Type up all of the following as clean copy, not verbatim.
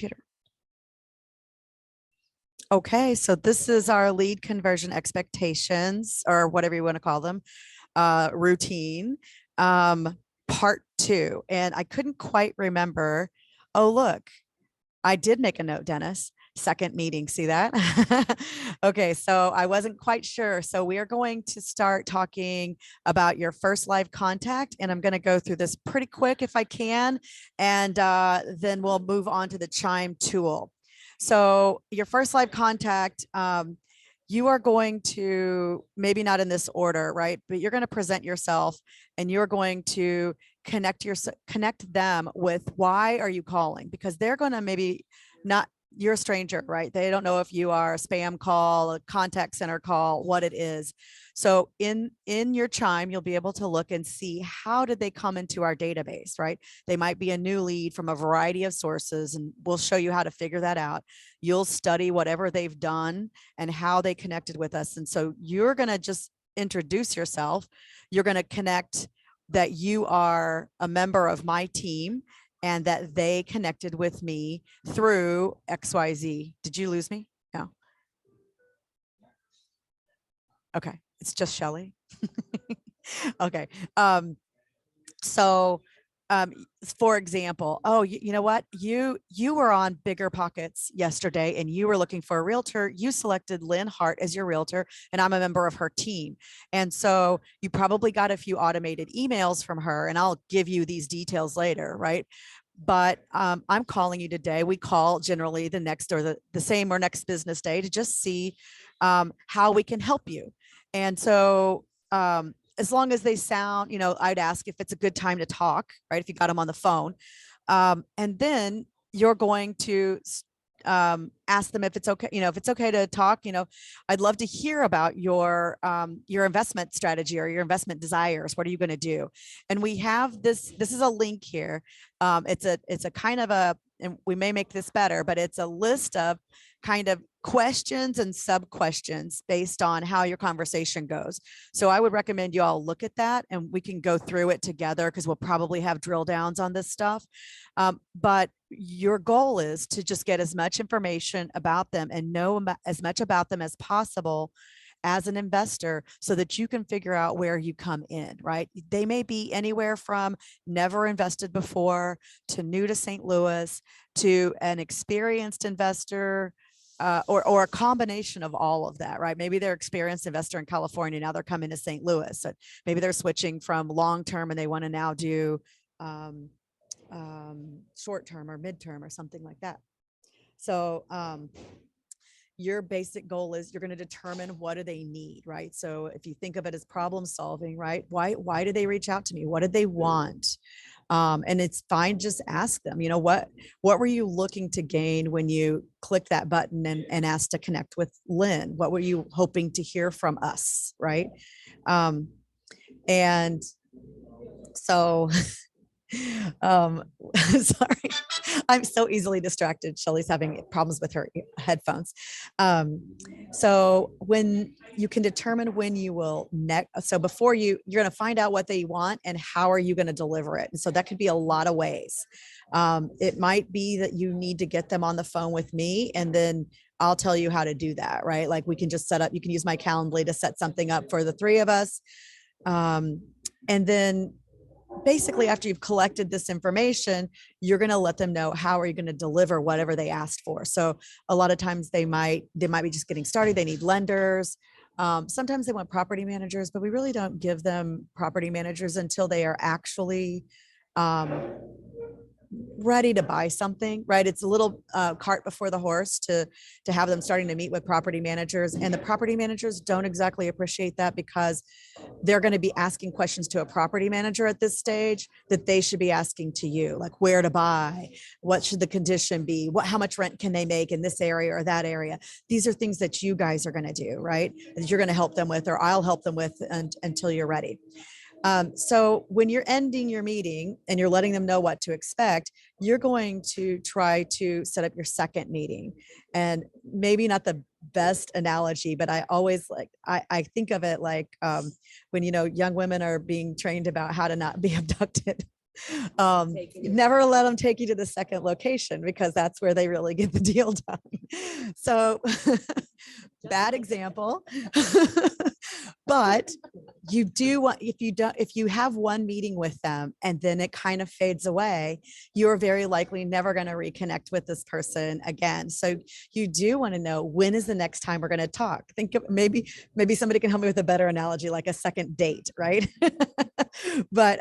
computer. Okay, so this is our lead conversion expectations, or whatever you want to call them, routine, part 2. And I couldn't quite remember. Oh, look, I did make a note, Dennis. Second meeting, see that? Okay, so I wasn't quite sure. So we are going to start talking about your first live contact, and I'm going to go through this pretty quick if I can, and then we'll move on to the Chime tool. So your first live contact, you are going to, maybe not in this order, right? But you're going to present yourself, and you're going to connect them with why are you calling, because they're going to maybe not, you're a stranger, right? They don't know if you are a spam call, a contact center call, what it is. So in your Chime, you'll be able to look and see how did they come into our database, right? They might be a new lead from a variety of sources, and we'll show you how to figure that out. You'll study whatever they've done and how they connected with us. And so you're going to just introduce yourself. You're going to connect that you are a member of my team and that they connected with me through XYZ. Did you lose me? No. Okay. It's just Shelly. Okay. So for example, oh, you know what? You were on Bigger Pockets yesterday and you were looking for a realtor. You selected Lynn Hart as your realtor, and I'm a member of her team. And so you probably got a few automated emails from her, and I'll give you these details later, right? But I'm calling you today. We call generally the next or the same or next business day to just see how we can help you. And so as long as they sound, I'd ask if it's a good time to talk, right? If you got them on the phone. And then you're going to ask them if it's okay, if it's okay to talk. I'd love to hear about your investment strategy or your investment desires. What are you going to do? And we have this is a link here. It's a kind of and we may make this better, but it's a list of kind of questions and sub questions based on how your conversation goes. So I would recommend you all look at that, and we can go through it together, because we'll probably have drill downs on this stuff. But your goal is to just get as much information about them and know as much about them as possible as an investor, so that you can figure out where you come in, right? They may be anywhere from never invested before to new to St. Louis to an experienced investor, or a combination of all of that, right? Maybe they're experienced investor in California. Now they're coming to St. Louis. So maybe they're switching from long-term and they want to now do short-term or mid-term or something like that. So your basic goal is you're going to determine what do they need, right? So if you think of it as problem solving, right? Why did they reach out to me? What did they want? And it's fine. Just ask them, what were you looking to gain when you click that button and asked to connect with Lynn? What were you hoping to hear from us? Right. And so, sorry, I'm so easily distracted. Shelly's having problems with her headphones. So when you can determine when you will so before you're going to find out what they want and how are you going to deliver it. And so that could be a lot of ways. It might be that you need to get them on the phone with me, and then I'll tell you how to do that, right? Like we can just you can use my Calendly to set something up for the three of us. And then basically after you've collected this information, you're going to let them know how are you going to deliver whatever they asked for. So a lot of times they might be just getting started. They need lenders. Sometimes they want property managers, but we really don't give them property managers until they are actually ready to buy something, right? It's a little cart before the horse to have them starting to meet with property managers, and the property managers don't exactly appreciate that, because they're going to be asking questions to a property manager at this stage that they should be asking to you, like where to buy, what should the condition be, how much rent can they make in this area or that area. These are things that you guys are going to do, right? That you're going to help them with, or I'll help them with until you're ready. So when you're ending your meeting and you're letting them know what to expect, you're going to try to set up your second meeting. And maybe not the best analogy, but I always I think of it like when, young women are being trained about how to not be abducted. Never let them take you to the second location because that's where they really get the deal done. So bad example. But you do want, if you have one meeting with them and then it kind of fades away, you're very likely never going to reconnect with this person again. So you do want to know, when is the next time we're going to talk? Think of maybe somebody can help me with a better analogy, like a second date, right? But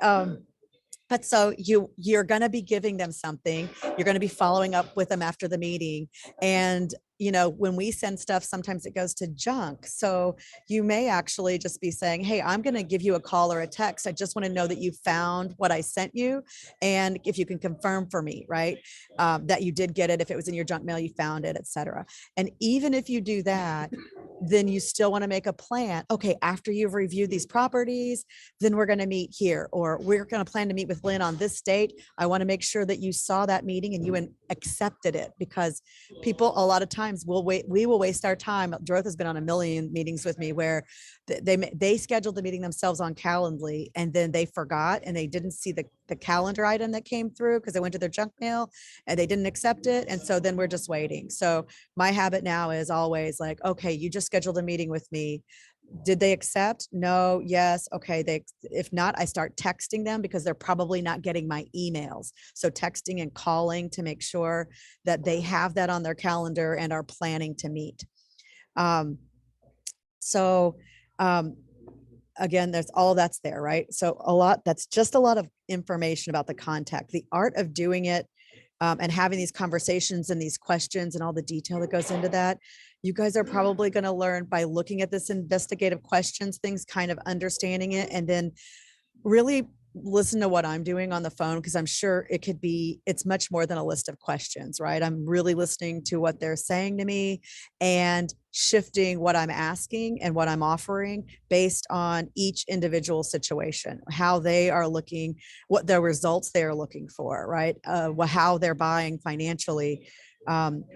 so you're going to be giving them something. You're going to be following up with them after the meeting. And, when we send stuff, sometimes it goes to junk. So you may actually just be saying, hey, I'm going to give you a call or a text. I just want to know that you found what I sent you. And if you can confirm for me, right, that you did get it, if it was in your junk mail, you found it, et cetera. And even if you do that, then you still want to make a plan. Okay, after you've reviewed these properties, then we're going to meet here, or we're going to plan to meet with Lynn on this date. I want to make sure that you saw that meeting and you accepted it, because people a lot of times we will waste our time. Dorothy's been on a million meetings with me where they scheduled the meeting themselves on Calendly, and then they forgot and they didn't see the calendar item that came through because it went to their junk mail and they didn't accept it. And so then we're just waiting. So my habit now is always like, okay, you just scheduled a meeting with me. Did they accept? No. Yes. Okay. If not, I start texting them because they're probably not getting my emails. So texting and calling to make sure that they have that on their calendar and are planning to meet. So again, there's all that's there, right? So that's just a lot of information about the contact, the art of doing it, and having these conversations and these questions and all the detail that goes into that. You guys are probably going to learn by looking at this investigative questions, things kind of understanding it, and then really listen to what I'm doing on the phone, because I'm sure it's much more than a list of questions, right? I'm really listening to what they're saying to me and shifting what I'm asking and what I'm offering based on each individual situation, how they are looking, what their results they are looking for, right? How they're buying financially,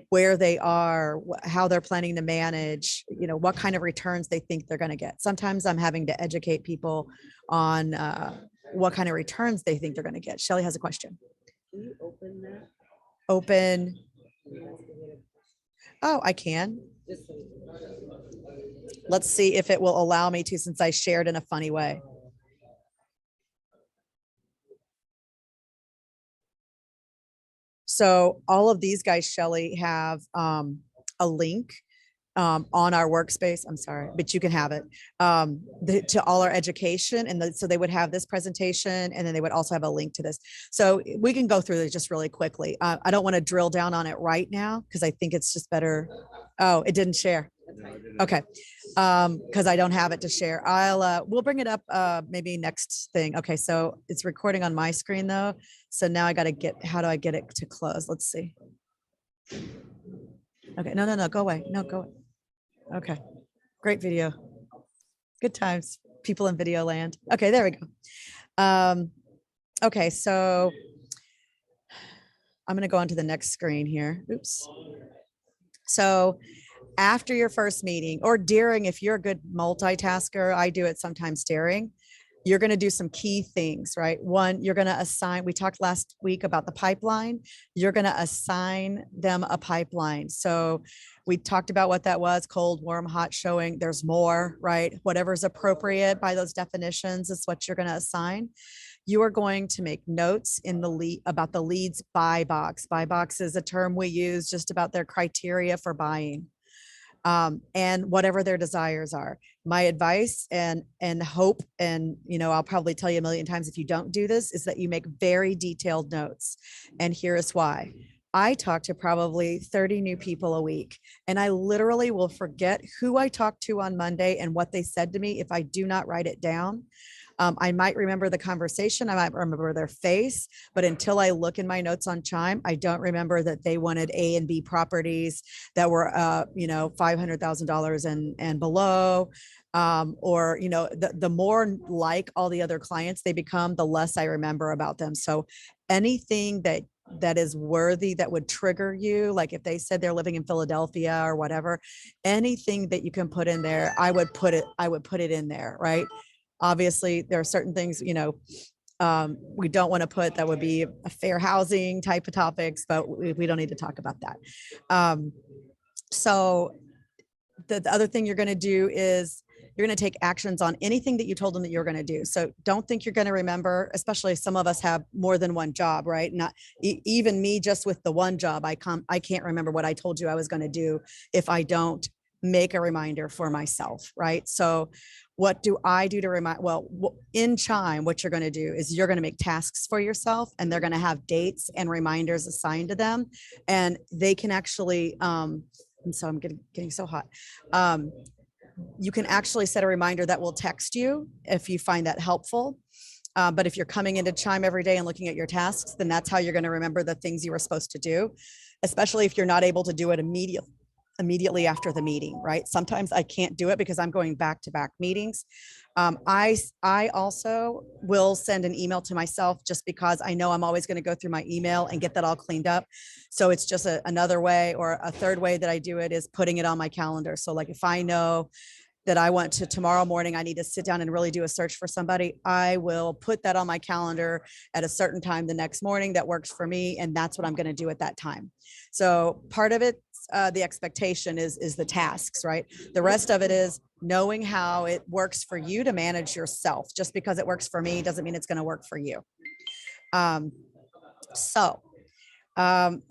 where they are, how they're planning to manage, what kind of returns they think they're going to get. Sometimes I'm having to educate people on what kind of returns they think they're going to get. Shelly has a question. Can you open that? Open. Oh, I can. Let's see if it will allow me to, since I shared in a funny way. So all of these guys, Shelly, have a link on our workspace. I'm sorry, but you can have it to all our education. And so they would have this presentation, and then they would also have a link to this. So we can go through this just really quickly. I don't want to drill down on it right now because I think it's just better. Oh, it didn't share. Okay. Because I don't have it to share. We'll bring it up maybe next thing. Okay, so it's recording on my screen though. So now I got to how do I get it to close? Let's see. Okay, no, go away. No, go away. Okay, great video. Good times, people in video land. Okay, there we go. Okay, so I'm gonna go on to the next screen here. Oops. So after your first meeting, or during, if you're a good multitasker, I do it sometimes during, you're going to do some key things, right? One, you're going to assign, we talked last week about the pipeline. You're going to assign them a pipeline. So we talked about what that was: cold, warm, hot, showing. There's more, right? Whatever's appropriate by those definitions is what you're going to assign. You are going to make notes in the lead about the leads buy box. Buy box is a term we use just about their criteria for buying. And whatever their desires are. My advice and hope, and I'll probably tell you a million times if you don't do this, is that you make very detailed notes. And here is why. I talk to probably 30 new people a week, and I literally will forget who I talked to on Monday and what they said to me if I do not write it down. I might remember the conversation, I might remember their face, but until I look in my notes on Chime, I don't remember that they wanted A and B properties that were, $500,000 and below. Or, the more like all the other clients they become, the less I remember about them. So anything that is worthy, that would trigger you, like if they said they're living in Philadelphia or whatever, anything that you can put in there, I would put it in there, right? Obviously there are certain things, We don't want to put, that would be a fair housing type of topics, but we don't need to talk about that. So the other thing you're going to do is you're going to take actions on anything that you told them that you're going to do. So don't think you're going to remember, especially some of us have more than one job, right? Not even me, just with the one job, I can't remember what I told you I was going to do if I don't make a reminder for myself, right? So what do I do to remind? Well, in Chime, what you're going to do is you're going to make tasks for yourself, and they're going to have dates and reminders assigned to them, and they can actually, and so I'm getting so hot. You can actually set a reminder that will text you if you find that helpful. But if you're coming into Chime every day and looking at your tasks, then that's how you're going to remember the things you were supposed to do, especially if you're not able to do it immediately after the meeting, right? Sometimes I can't do it because I'm going back to back meetings. I also will send an email to myself just because I know I'm always going to go through my email and get that all cleaned up. So it's just another way, or a third way that I do it is putting it on my calendar. So like if I know that I want to tomorrow morning, I need to sit down and really do a search for somebody, I will put that on my calendar at a certain time the next morning that works for me. And that's what I'm going to do at that time. So part of it, the expectation is the tasks, right? The rest of it is knowing how it works for you to manage yourself. Just because it works for me doesn't mean it's going to work for you.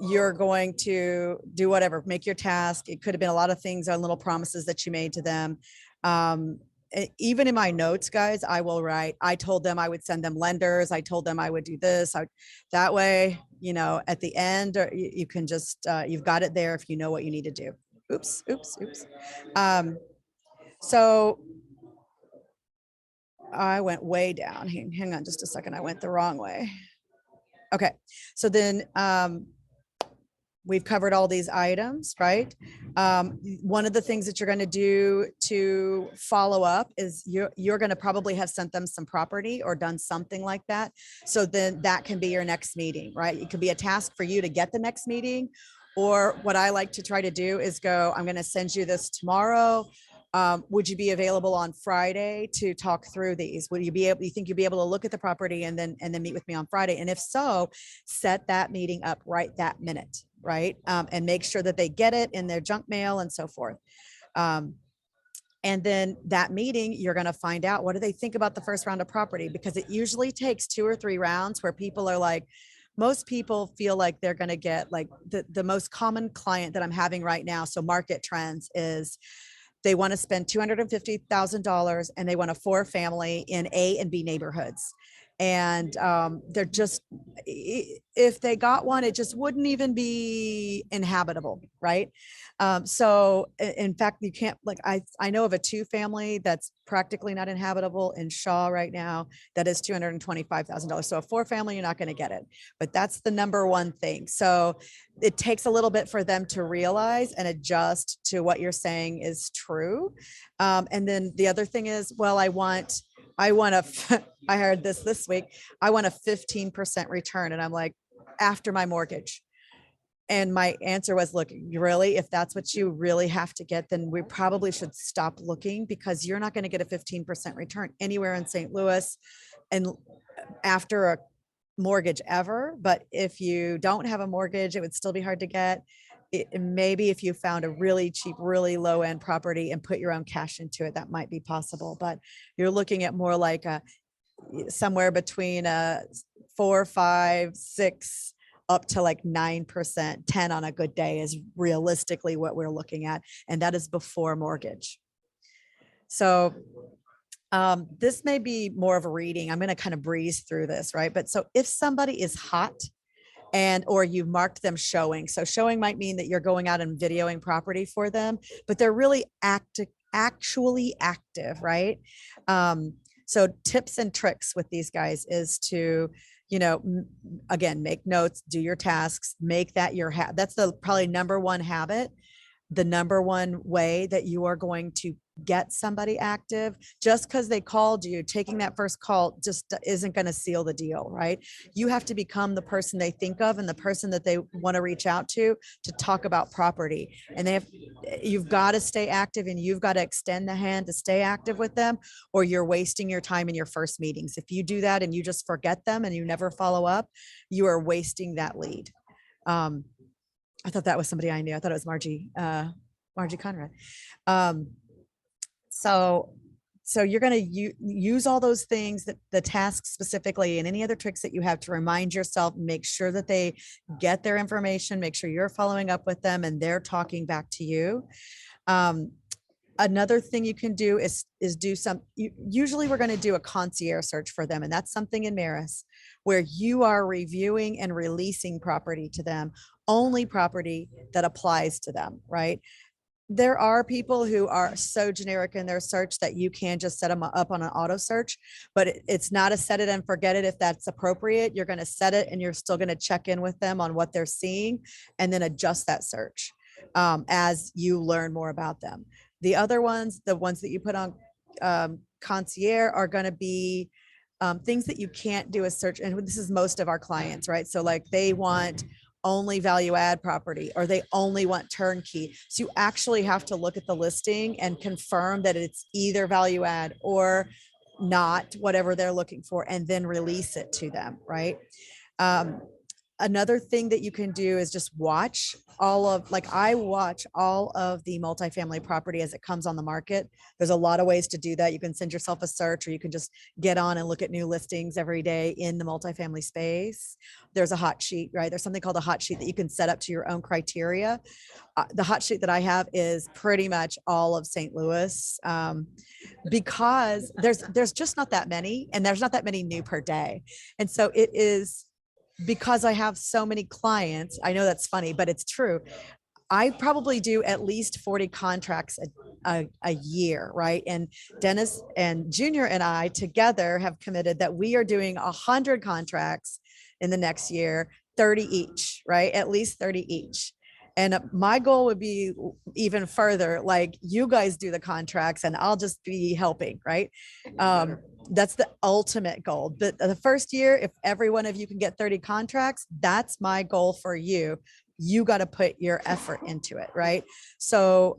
You're going to do whatever, make your task. It could have been a lot of things on little promises that you made to them. Even in my notes, guys, I will write, I told them I would send them lenders. I told them I would do this. That way, at the end, you can just, you've got it there if you know what you need to do. Oops. So I went way down. Hang on just a second. I went the wrong way. Okay. So then, we've covered all these items, right? One of the things that you're going to do to follow up is you're going to probably have sent them some property or done something like that. So then that can be your next meeting, right? It could be a task for you to get the next meeting. Or what I like to try to do is go, I'm going to send you this tomorrow. Would you be available on Friday to talk through these? Would you think you'd be able to look at the property and then meet with me on Friday? And if so, set that meeting up right that minute, right? And make sure that they get it in their junk mail and so forth. And then that meeting, you're going to find out, what do they think about the first round of property? Because it usually takes 2 or 3 rounds where people are like, most people feel like they're going to get like the most common client that I'm having right now. So market trends is they want to spend $250,000 and they want a 4-family in A and B neighborhoods. And they're just, if they got one, it just wouldn't even be inhabitable, right? So in fact, you can't, like, I know of a 2-family that's practically not inhabitable in Shaw right now. That is $225,000. So a 4-family, you're not going to get it, but that's the number one thing. So it takes a little bit for them to realize and adjust to what you're saying is true. And then the other thing is, well, I heard this week, I want a 15% return. And I'm like, after my mortgage. And my answer was, look, really, if that's what you really have to get, then we probably should stop looking, because you're not going to get a 15% return anywhere in St. Louis and after a mortgage ever. But if you don't have a mortgage, it would still be hard to get. Maybe if you found a really cheap, really low end property and put your own cash into it, that might be possible. But you're looking at more like somewhere between 4, 5, 6 up to like 9%, 10 on a good day is realistically what we're looking at. And that is before mortgage. So this may be more of a reading. I'm going to kind of breeze through this, right? But so if somebody is hot or you've marked them showing, so showing might mean that you're going out and videoing property for them, but they're really actually active, right? So tips and tricks with these guys is to, again, make notes, do your tasks, make that that's the probably number one habit, the number one way that you are going to get somebody active. Just because they called you, taking that first call just isn't going to seal the deal, right? You have to become the person they think of and the person that they want to reach out to talk about property. And you've got to stay active, and you've got to extend the hand to stay active with them, or you're wasting your time in your first meetings. If you do that and you just forget them and you never follow up, you are wasting that lead. I thought that was somebody I knew. I thought it was Margie Conrad. So you're going to use all those things, that the tasks specifically, and any other tricks that you have to remind yourself, make sure that they get their information, make sure you're following up with them and they're talking back to you. Another thing you can do is do usually we're going to do a concierge search for them. And that's something in Maris where you are reviewing and releasing property to them, only property that applies to them, right? There are people who are so generic in their search that you can just set them up on an auto search, but it's not a set it and forget it. If that's appropriate, you're going to set it and you're still going to check in with them on what they're seeing and then adjust that search as you learn more about them. The other ones, the ones that you put on concierge, are going to be things that you can't do a search. And this is most of our clients, right? So like they want only value add property, or they only want turnkey. So you actually have to look at the listing and confirm that it's either value add or not, whatever they're looking for, and then release it to them, right? Another thing that you can do is just watch I watch all of the multifamily property as it comes on the market. There's a lot of ways to do that. You can send yourself a search, or you can just get on and look at new listings every day in the multifamily space. There's a hot sheet, right? There's something called a hot sheet that you can set up to your own criteria. The hot sheet that I have is pretty much all of St. Louis, because there's just not that many, and there's not that many new per day. And so it is, because I have so many clients, I know that's funny, but it's true. I probably do at least 40 contracts a year, right? And Dennis and Junior and I together have committed that we are doing 100 contracts in the next year, 30 each, right? At least 30 each. And my goal would be even further, like you guys do the contracts and I'll just be helping, right? That's the ultimate goal. But the first year, if every one of you can get 30 contracts, that's my goal for you. You got to put your effort into it, right? So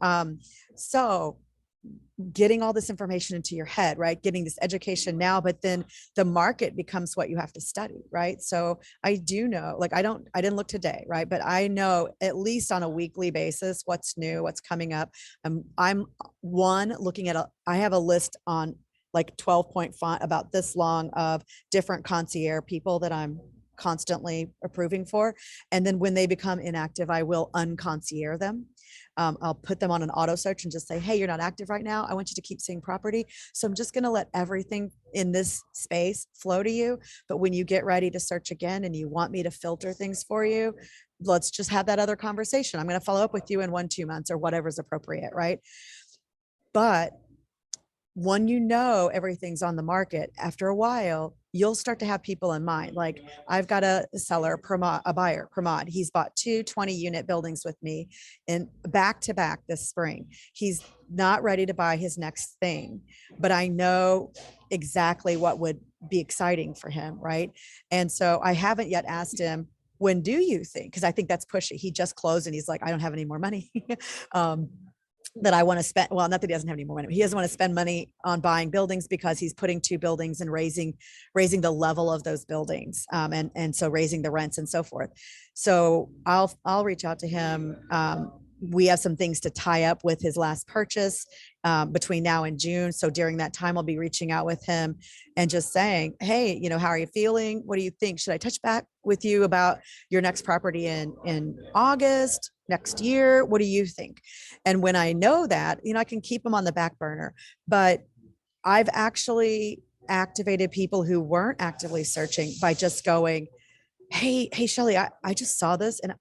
getting all this information into your head, right? Getting this education now, but then the market becomes what you have to study, right? So I do know, like, I didn't look today, right? But I know at least on a weekly basis, what's new, what's coming up. I'm looking at I have a list on like 12-point font about this long of different concierge people that I'm constantly approving for. And then when they become inactive, I will unconcierge them. I'll put them on an auto search and just say, hey, you're not active right now. I want you to keep seeing property. So I'm just going to let everything in this space flow to you. But when you get ready to search again and you want me to filter things for you, let's just have that other conversation. I'm going to follow up with you in 1-2 months or whatever's appropriate, right? But when you know everything's on the market, after a while, you'll start to have people in mind. Like I've got a seller, a buyer, Pramod. He's bought 2 20-unit buildings with me in back to back this spring. He's not ready to buy his next thing, but I know exactly what would be exciting for him, right? And so I haven't yet asked him, when do you think? Because I think that's pushy. He just closed and he's like, I don't have any more money. That I want to spend. Well, not that he doesn't have any more money. He doesn't want to spend money on buying buildings because he's putting 2 buildings and raising the level of those buildings. And so raising the rents and so forth. So I'll reach out to him. We have some things to tie up with his last purchase between now and June. So during that time, I'll be reaching out with him and just saying, hey, how are you feeling? What do you think? Should I touch back with you about your next property in August, next year? What do you think? And when I know that, I can keep them on the back burner. But I've actually activated people who weren't actively searching by just going, hey, Shelly, I just saw this and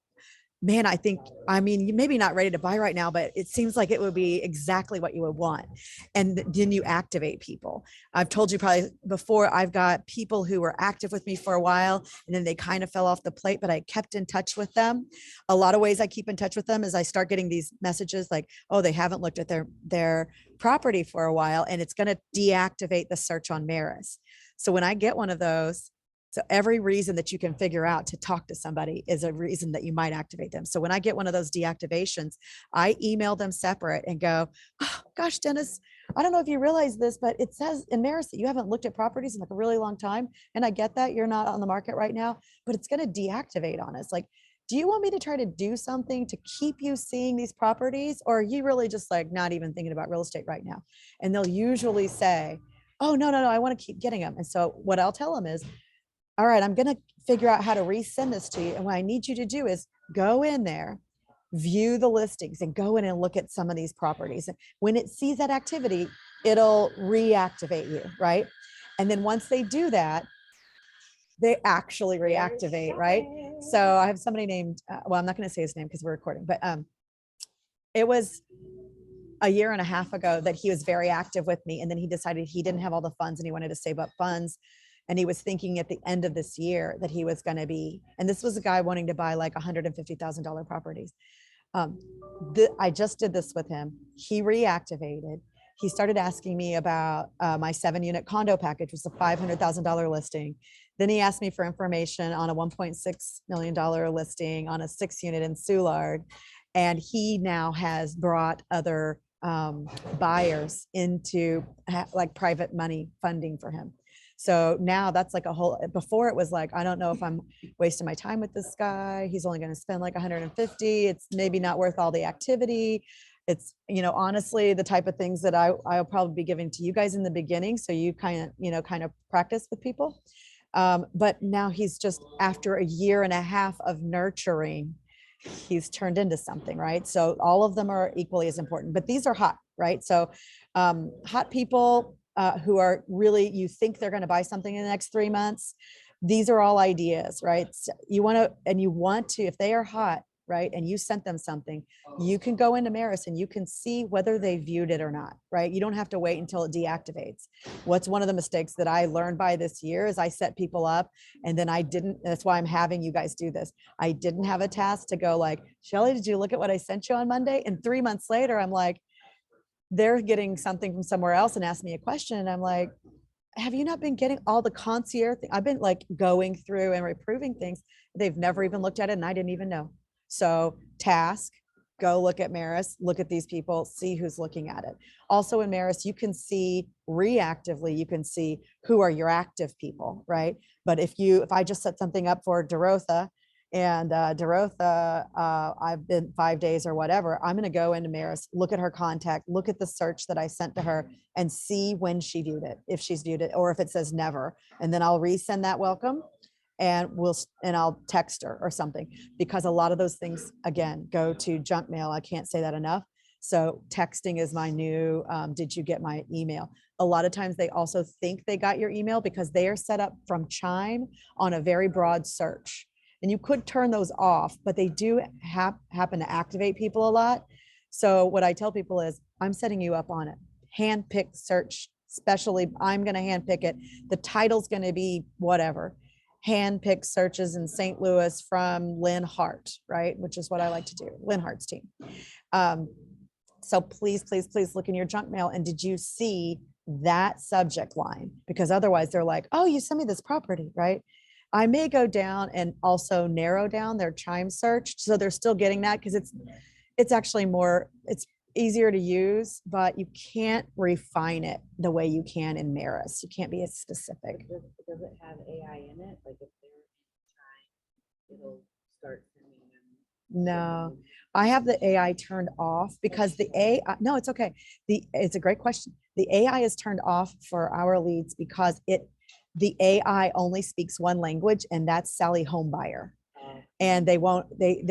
man, I mean, you maybe not ready to buy right now, but it seems like it would be exactly what you would want. And then you activate people. I've told you probably before, I've got people who were active with me for a while and then they kind of fell off the plate, but I kept in touch with them. A lot of ways I keep in touch with them is I start getting these messages like, oh, they haven't looked at their property for a while, and it's going to deactivate the search on Maris. So when I get one of those, so every reason that you can figure out to talk to somebody is a reason that you might activate them. So when I get one of those deactivations, I email them separate and go, oh, gosh, Dennis, I don't know if you realize this, but it says in Maris that you haven't looked at properties in like a really long time. And I get that you're not on the market right now, but it's going to deactivate on us. Like, do you want me to try to do something to keep you seeing these properties? Or are you really just like not even thinking about real estate right now? And they'll usually say, oh, no, I want to keep getting them. And so what I'll tell them is, all right, I'm going to figure out how to resend this to you. And what I need you to do is go in there, view the listings, and go in and look at some of these properties. And when it sees that activity, it'll reactivate you, right? And then once they do that, they actually reactivate, right? So I have somebody named, well, I'm not going to say his name because we're recording, but it was a year and a half ago that he was very active with me. And then he decided he didn't have all the funds and he wanted to save up funds. And he was thinking at the end of this year that he was going to be, and this was a guy wanting to buy like $150,000 properties. I just did this with him. He reactivated. He started asking me about my 7-unit condo package, which was a $500,000 listing. Then he asked me for information on a $1.6 million listing on a 6-unit in Soulard. And he now has brought other buyers into like private money funding for him. So now that's like a whole, before it was like, I don't know if I'm wasting my time with this guy. He's only going to spend like 150. It's maybe not worth all the activity. It's, honestly, the type of things that I'll probably be giving to you guys in the beginning. So you kind of practice with people. But now he's just, after a year and a half of nurturing, he's turned into something, right? So all of them are equally as important, but these are hot, right? So hot people, who are really, you think they're going to buy something in the next 3 months. These are all ideas, right? So you want to, if they are hot, right, and you sent them something, you can go into Maris and you can see whether they viewed it or not, right? You don't have to wait until it deactivates. What's one of the mistakes that I learned by this year is I set people up and then I didn't, that's why I'm having you guys do this. I didn't have a task to go like, Shelly, did you look at what I sent you on Monday? And 3 months later, I'm like, they're getting something from somewhere else and ask me a question. And I'm like, have you not been getting all the concierge thing? I've been like going through and reproving things. They've never even looked at it and I didn't even know. So task, go look at Maris, look at these people, see who's looking at it. Also in Maris, you can see reactively, you can see who are your active people, right? But if I just set something up for Dorotha, and Dorotha, I've been 5 days or whatever, I'm going to go into Maris, look at her contact, look at the search that I sent to her and see when she viewed it, if she's viewed it, or if it says never. And then I'll resend that welcome and I'll text her or something, because a lot of those things, again, go to junk mail. I can't say that enough. So texting is my new, did you get my email? A lot of times they also think they got your email because they are set up from Chime on a very broad search. And you could turn those off, but they do happen to activate people a lot. So what I tell people is, I'm setting you up on it. Handpicked search, especially, I'm going to handpick it. The title's going to be whatever. Handpicked searches in St. Louis from Lynn Hart, right? Which is what I like to do, Lynn Hart's team. So please, please, please look in your junk mail. And did you see that subject line? Because otherwise they're like, oh, you sent me this property, right? I may go down and also narrow down their Chime search. So they're still getting that, because it's actually more, it's easier to use, but you can't refine it the way you can in Maris. You can't be as specific. Does it have AI in it? Like if they're trying, it'll start sending them. No, I have the AI turned off because the AI, no, it's okay. It's a great question. The AI is turned off for our leads because the AI only speaks one language, and that's Sally Homebuyer. And they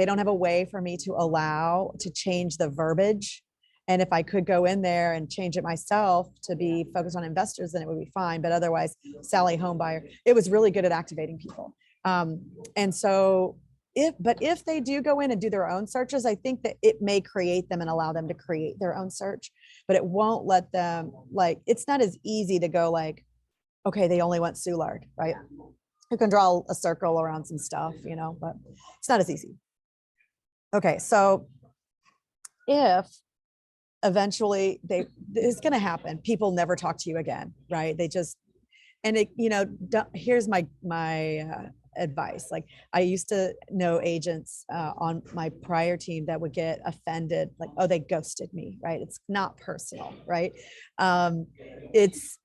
don't have a way for me to allow to change the verbiage. And if I could go in there and change it myself to be focused on investors, then it would be fine. But otherwise, Sally Homebuyer, it was really good at activating people. And so if they do go in and do their own searches, I think that it may create them and allow them to create their own search, but it won't let them, like, it's not as easy to go like, okay, they only want Soulard, right? You can draw a circle around some stuff, but it's not as easy. Okay, so if eventually it's going to happen, people never talk to you again, right? They just, and it, here's my advice. Like, I used to know agents on my prior team that would get offended, like, oh, they ghosted me, right? It's not personal, right? It's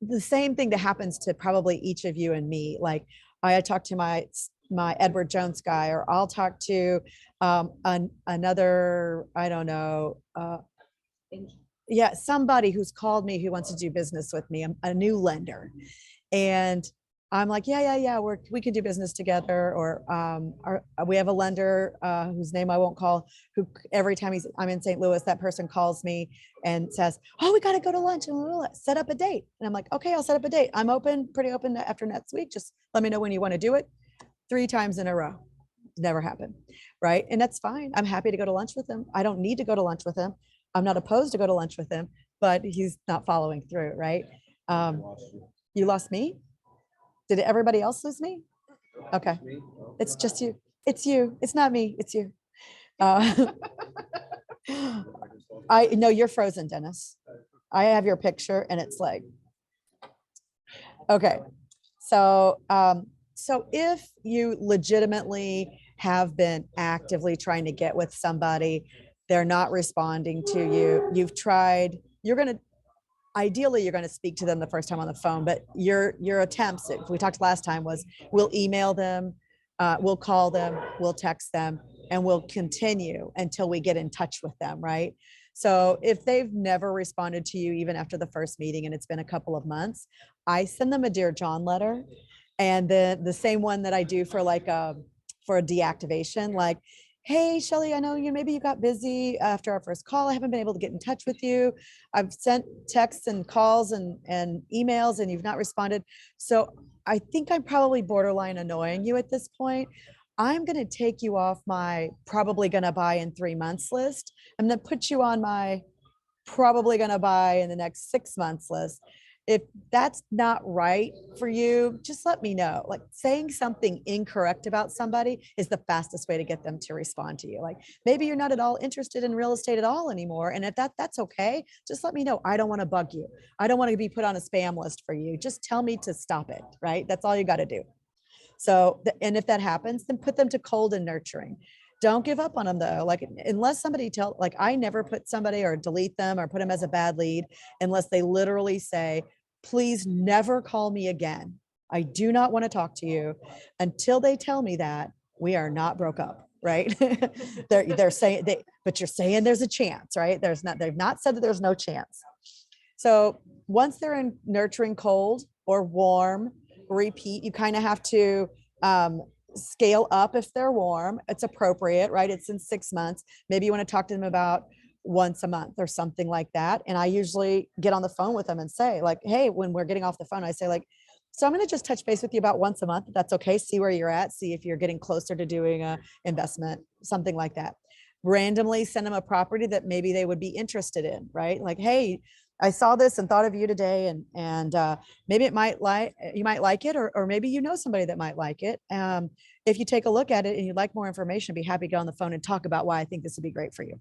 the same thing that happens to probably each of you and me. Like, I talk to my Edward Jones guy, or I'll talk to another, I don't know, yeah, somebody who's called me who wants to do business with me, a new lender. And I'm like, yeah, we can do business together. Or we have a lender whose name I won't call, who every time I'm in St. Louis, that person calls me and says, oh, we got to go to lunch and we'll set up a date. And I'm like, okay, I'll set up a date. I'm pretty open after next week. Just let me know when you want to do it. 3 times in a row. Never happened. Right. And that's fine. I'm happy to go to lunch with him. I don't need to go to lunch with him. I'm not opposed to go to lunch with him, but he's not following through. Right. You lost me. Did everybody else lose me? Okay. It's just you. It's you. It's not me. It's you. I know you're frozen, Dennis. I have your picture and it's like, okay. So, so if you legitimately have been actively trying to get with somebody, they're not responding to you, you've tried, ideally you're going to speak to them the first time on the phone, but your attempts, if we talked last time, was we'll email them, we'll call them, we'll text them, and we'll continue until we get in touch with them, right? So if they've never responded to you, even after the first meeting, and it's been a couple of months, I send them a Dear John letter. And then the same one that I do for for a deactivation, like, hey, Shelly, I know maybe you got busy after our first call. I haven't been able to get in touch with you. I've sent texts and calls and emails and you've not responded. So I think I'm probably borderline annoying you at this point. I'm going to take you off my probably going to buy in 3 months list. I'm going to put you on my probably going to buy in the next 6 months list. If that's not right for you, just let me know. Like, saying something incorrect about somebody is the fastest way to get them to respond to you. Like, maybe you're not at all interested in real estate at all anymore. And if that's okay, just let me know. I don't want to bug you. I don't want to be put on a spam list for you. Just tell me to stop it, right? That's all you got to do. So, and if that happens, then put them to cold and nurturing. Don't give up on them though. Like, unless somebody like, I never put somebody or delete them or put them as a bad lead unless they literally say, please never call me again. I do not want to talk to you. Until they tell me that, we are not broke up, right? they're saying but you're saying there's a chance, right? They've not said that there's no chance. So once they're in nurturing cold or warm, repeat, you kind of have to scale up. If they're warm, it's appropriate, right? It's in 6 months. Maybe you want to talk to them about once a month or something like that. And I usually get on the phone with them and say, like, hey, when we're getting off the phone, I say, like, so I'm going to just touch base with you about once a month. That's okay. See where you're at. See if you're getting closer to doing a investment, something like that. Randomly send them a property that maybe they would be interested in, right? Like, hey, I saw this and thought of you today, and maybe you might like it, or maybe you know somebody that might like it. If you take a look at it and you'd like more information, I'd be happy to get on the phone and talk about why I think this would be great for you.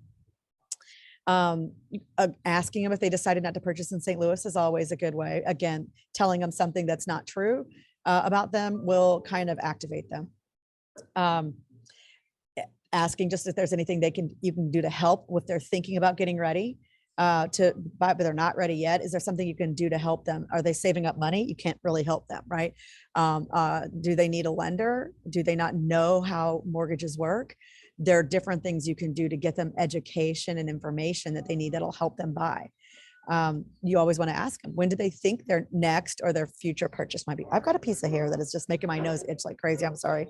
Asking them if they decided not to purchase in St. Louis is always a good way. Again, telling them something that's not true about them will kind of activate them. Asking just if there's anything you can do to help with their thinking about getting ready to buy, but they're not ready yet. Is there something you can do to help them? Are they saving up money? You can't really help them, right? Do they need a lender? Do they not know how mortgages work? There are different things you can do to get them education and information that they need that'll help them buy. You always want to ask them, when do they think their next or their future purchase might be? I've got a piece of hair that is just making my nose itch like crazy. I'm sorry.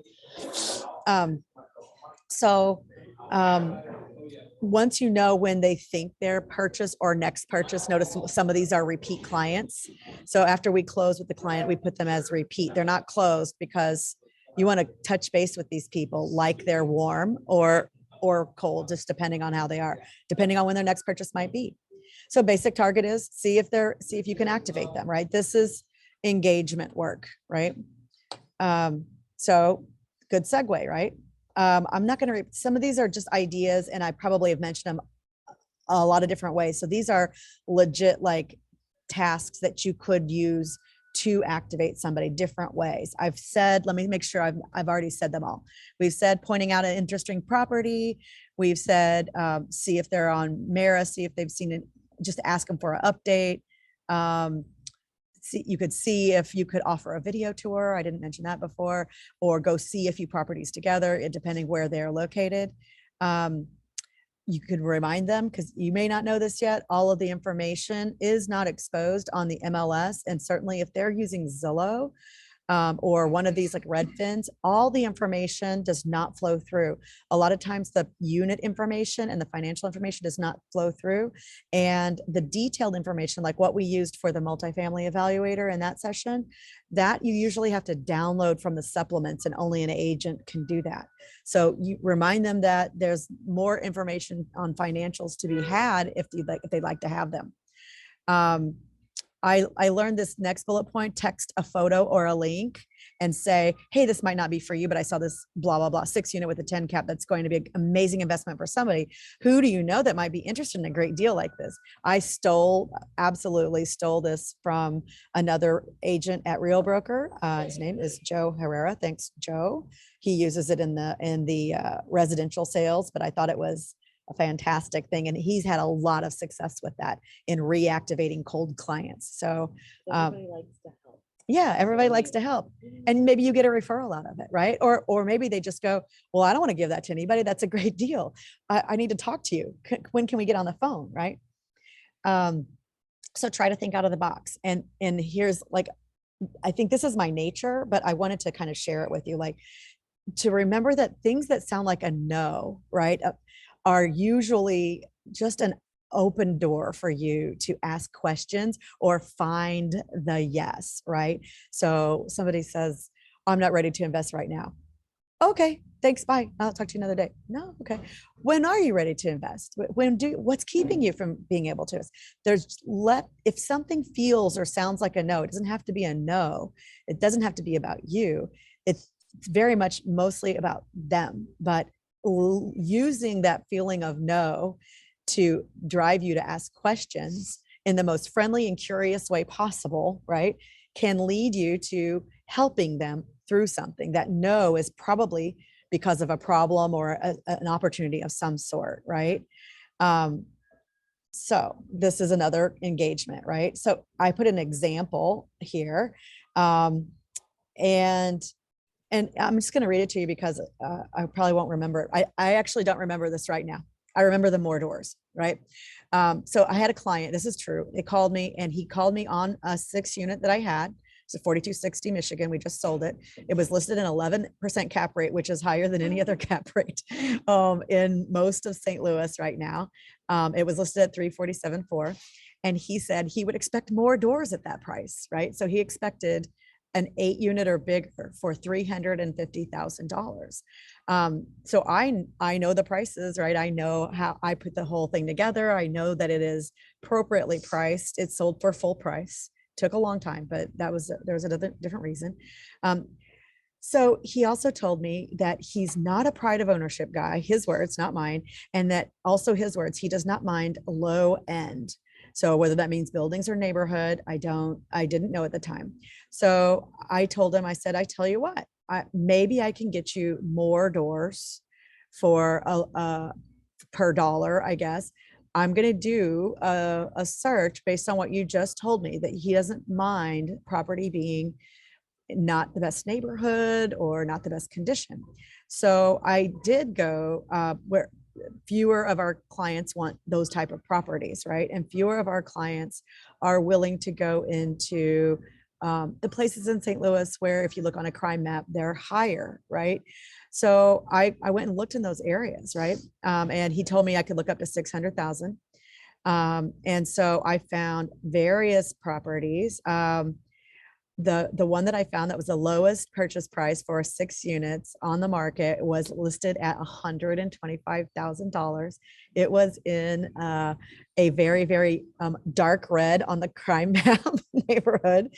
Once you know when they think their purchase or next purchase, notice some of these are repeat clients. So after we close with the client, we put them as repeat. They're not closed because You want to touch base with these people like they're warm or cold, just depending on how they are, depending on when their next purchase might be. So basic target is see if you can activate them, right? This is engagement work, right? So good segue, right? I'm not going to, some of these are just ideas and I probably have mentioned them a lot of different ways. So these are legit like tasks that you could use to activate somebody different ways. I've said, let me make sure I've already said them all. We've said pointing out an interesting property. We've said see if they're on Mara, see if they've seen it, just ask them for an update. You could see if you could offer a video tour. I didn't mention that before, or go see a few properties together, depending where they're located. You could remind them, because you may not know this yet, all of the information is not exposed on the MLS. And certainly if they're using Zillow or one of these like Redfins, all the information does not flow through. A lot of times the unit information and the financial information does not flow through. And the detailed information, like what we used for the multifamily evaluator in that session, that you usually have to download from the supplements, and only an agent can do that. So you remind them that there's more information on financials to be had if they'd like to have them. I learned this next bullet point: text a photo or a link and say, hey, this might not be for you, but I saw this blah, blah, blah 6 unit with a 10 cap. That's going to be an amazing investment for somebody. Who do you know that might be interested in a great deal like this? I absolutely stole this from another agent at Real Broker. His name is Joe Herrera. Thanks, Joe. He uses it in the residential sales, but I thought it was a fantastic thing. And he's had a lot of success with that in reactivating cold clients. So Everybody likes to help. yeah, everybody likes to help. And maybe you get a referral out of it, right? Or maybe they just go, well, I don't want to give that to anybody. That's a great deal. I need to talk to you. When can we get on the phone, right? So try to think out of the box. And here's like, I think this is my nature, but I wanted to kind of share it with you, like to remember that things that sound like a no, right, are usually just an open door for you to ask questions or find the yes, right? So somebody says, I'm not ready to invest right now. Okay, thanks, bye. I'll talk to you another day. No, okay. When are you ready to invest? What's keeping you from being able to? If something feels or sounds like a no, it doesn't have to be a no. It doesn't have to be about you. It's very much mostly about them, but using that feeling of no to drive you to ask questions in the most friendly and curious way possible, right, can lead you to helping them through something. That no is probably because of a problem or an opportunity of some sort, right? So this is another engagement, right? So I put an example here, and I'm just going to read it to you because I probably won't remember it. I actually don't remember this right now. I remember the more doors, right? So I had a client, this is true. They called me, and he called me on a 6 unit that I had. It's a 4260 Michigan. We just sold it. It was listed an 11% cap rate, which is higher than any other cap rate in most of St. Louis right now. It was listed at 347.4. And he said he would expect more doors at that price, right? So he expected an 8 unit or bigger for $350,000. So I know the prices, right? I know how I put the whole thing together. I know that it is appropriately priced. It's sold for full price. Took a long time, but there was a different reason. So he also told me that he's not a pride of ownership guy, his words, not mine. And that also his words, he does not mind low end. So whether that means buildings or neighborhood, I didn't know at the time. So I told him, I said, I tell you what, maybe I can get you more doors for per dollar, I guess. I'm going to do a search based on what you just told me, that he doesn't mind property being not the best neighborhood or not the best condition. So I did go where fewer of our clients want those type of properties, right? And fewer of our clients are willing to go into the places in St. Louis where, if you look on a crime map, they're higher, right? So I went and looked in those areas, right? And he told me I could look up to 600,000. And so I found various properties. The one that I found that was the lowest purchase price for 6 units on the market was listed at $125,000. It was in a very, very dark red on the crime map neighborhood.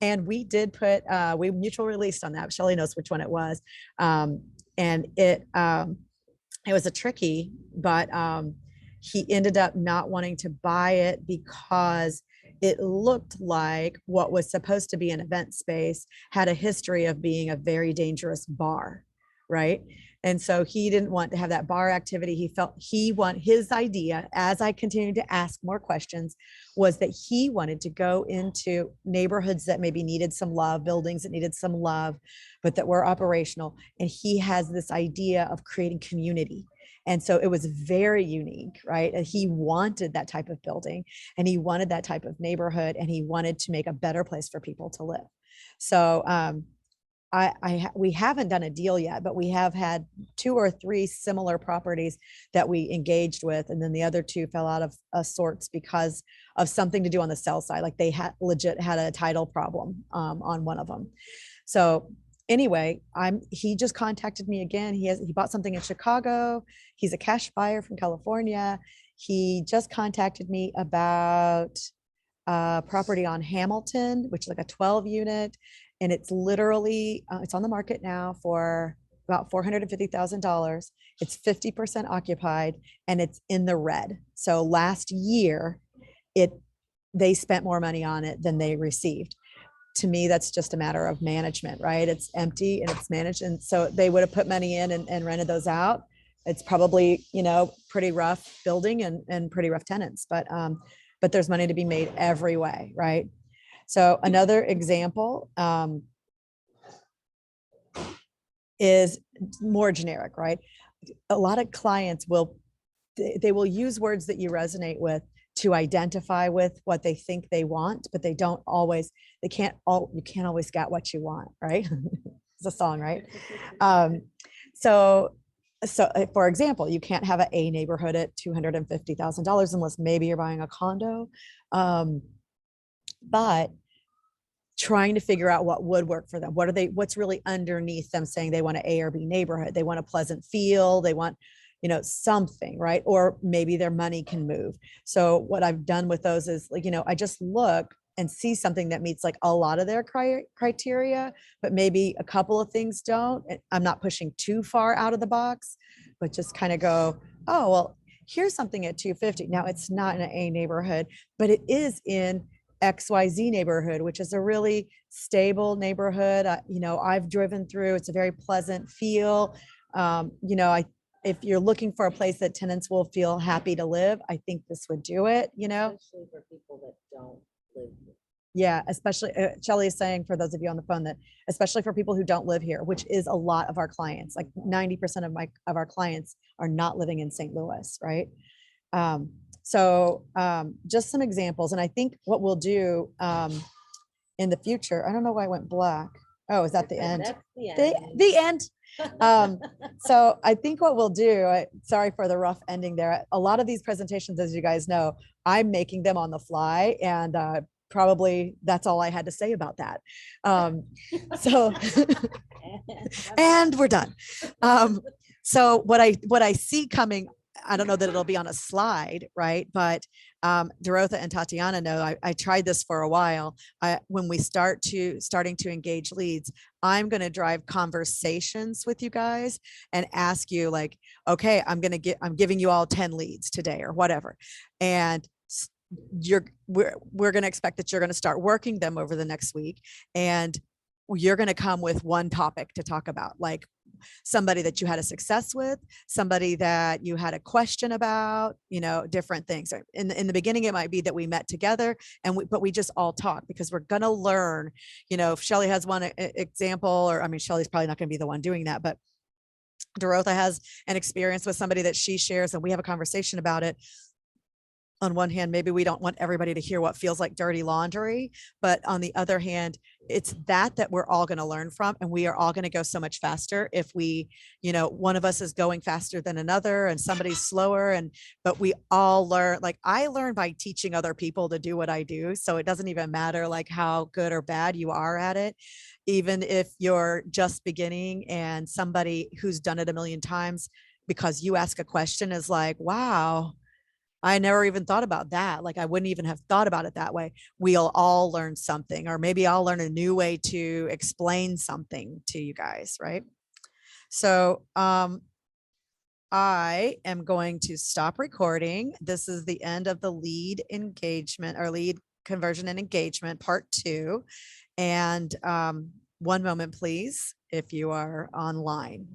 And we did put, we mutual released on that. Shelley knows which one it was. And it was a tricky, but he ended up not wanting to buy it because it looked like what was supposed to be an event space had a history of being a very dangerous bar, right? And so he didn't want to have that bar activity. He felt his idea, as I continued to ask more questions, was that he wanted to go into neighborhoods that maybe needed some love, buildings that needed some love, but that were operational. And he has this idea of creating community. And so it was very unique, right? And he wanted that type of building, and he wanted that type of neighborhood, and he wanted to make a better place for people to live. So we haven't done a deal yet, but we have had 2 or 3 similar properties that we engaged with, and then the other 2 fell out of sorts because of something to do on the sell side. Like they had legit had a title problem on one of them. So anyway, he just contacted me again. He bought something in Chicago. He's a cash buyer from California. He just contacted me about property on Hamilton, which is like a 12 unit. And it's literally, it's on the market now for about $450,000. It's 50% occupied, and it's in the red. So last year, they spent more money on it than they received. To me, that's just a matter of management, right? It's empty and it's managed. And so they would have put money in and rented those out. It's probably, pretty rough building and pretty rough tenants, but there's money to be made every way, right? So another example is more generic, right? A lot of clients will use words that you resonate with to identify with what they think they want, but you can't always get what you want, right? It's a song, right? So for example, you can't have an A neighborhood at $250,000 unless maybe you're buying a condo. But trying to figure out what would work for them. What's really underneath them saying they want an A or B neighborhood? They want a pleasant feel. They want, something, right? Or maybe their money can move. So what I've done with those is I just look and see something that meets like a lot of their criteria, but maybe a couple of things don't. I'm not pushing too far out of the box, but just kind of go, oh, well, here's something at 250. Now it's not in an A neighborhood, but it is in XYZ neighborhood, which is a really stable neighborhood. I've driven through, it's a very pleasant feel. If you're looking for a place that tenants will feel happy to live, I think this would do it, Especially for people that don't live here. Yeah, especially Shelley is saying, for those of you on the phone, that especially for people who don't live here, which is a lot of our clients, like 90% of our clients are not living in St. Louis, right? So just some examples. And I think what we'll do in the future, I don't know why I went black. Oh, is that the end? That's the end. The end. So I think what we'll do, sorry for the rough ending there. A lot of these presentations, as you guys know, I'm making them on the fly, and probably that's all I had to say about that. So, and we're done. So what I see coming, I don't know that it'll be on a slide, right? But Dorotha and Tatiana know I tried this for a while. When we starting to engage leads, I'm going to drive conversations with you guys and ask you like, okay, I'm giving you all 10 leads today or whatever. And we're going to expect that you're going to start working them over the next week. And you're going to come with one topic to talk about, like somebody that you had a success with, somebody that you had a question about, different things. In the beginning, it might be that we met together but we just all talk, because we're going to learn, if Shelley has one example, or Shelley's probably not going to be the one doing that, but Dorotha has an experience with somebody that she shares and we have a conversation about it. on one hand, maybe we don't want everybody to hear what feels like dirty laundry, but on the other hand, it's that we're all going to learn from, and we are all going to go so much faster if we, one of us is going faster than another and somebody's slower, but we all learn. Like, I learn by teaching other people to do what I do. So it doesn't even matter like how good or bad you are at it. Even if you're just beginning and somebody who's done it a million times, because you ask a question, is like, wow, I never even thought about that. Like, I wouldn't even have thought about it that way. We'll all learn something, or maybe I'll learn a new way to explain something to you guys. Right. So, I am going to stop recording. This is the end of the lead engagement, or lead conversion and engagement part 2. And, one moment, please, if you are online.